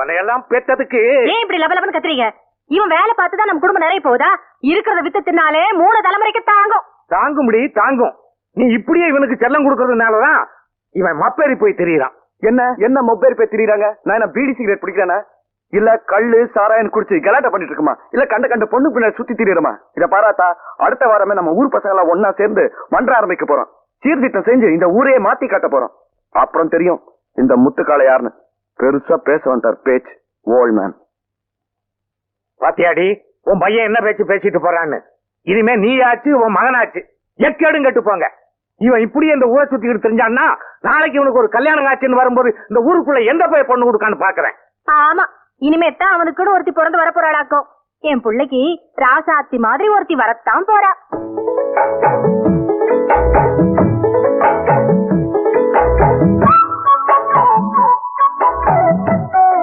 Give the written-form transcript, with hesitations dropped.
இவனை எல்லாம் பெற்றதுக்கு ஏன் இப்படி லபலபன்னு கத்துறீங்க? இவன் வேலை பார்த்துதான் நம்ம குடும்பம் நிறைய போகுதா? இருக்கிறத வித்து தின்னாலே 3 தலைமுறைக்கு தாங்கும். தாங்கும்படி தாங்கும். நீ இப்படியே இவனுக்கு செல்லம் கொடுக்கறதுனாலதான் இவன் மப்பேறி போய் தெரியறான். என்ன மொபைல் போய் திரியறாங்க? நான் என்ன பீடி சிகரெட் பிடிக்கிறேனா? இல்ல கள்ளு சாராயன் குடிச்சு கலாட்டா பண்ணிட்டு இருக்குமா? இல்ல கண்ட பொண்ணு பின்னாடி சுத்தி திரியறமா? இத பாராத்தா, அடுத்த வாரமே நம்ம ஊர் பசங்க எல்லாம் ஒன்னா சேர்ந்து மன்ற ஆரம்பிக்க போறோம். சீர்திட்டம் செஞ்சு இந்த ஊரையே மாத்தி காட்ட போறோம். அப்புறம் தெரியும் இந்த முத்துக்கால யாருன்னு. பெருசா பேச வந்தார் பேச்சு. Old man. பாத்தியாடி உன் பையன் என்ன பேச்சு பேசிட்டு போறான்னு? இனிமே நீ ஆச்சு உன் மகனாச்சு எக்கேடும் கட்டு போங்க. இவன் இப்படியே இந்த ஊரை சுத்திக்கிட்டு தெரிஞ்சான்னா நாளைக்கு இவனுக்கு ஒரு கல்யாணம் ஆச்சுன்னு வரும்போது இந்த ஊருக்குள்ள எந்த போய் பொண்ணு கொடுக்கான்னு பாக்குறேன். ஆமா, இனிமே தான் அவனுக்குன்னு ஒருத்தி பிறந்து வர போறாளாக்கும். என் பிள்ளைக்கு ராசாத்தி மாதிரி ஒருத்தி வரத்தான் போறா.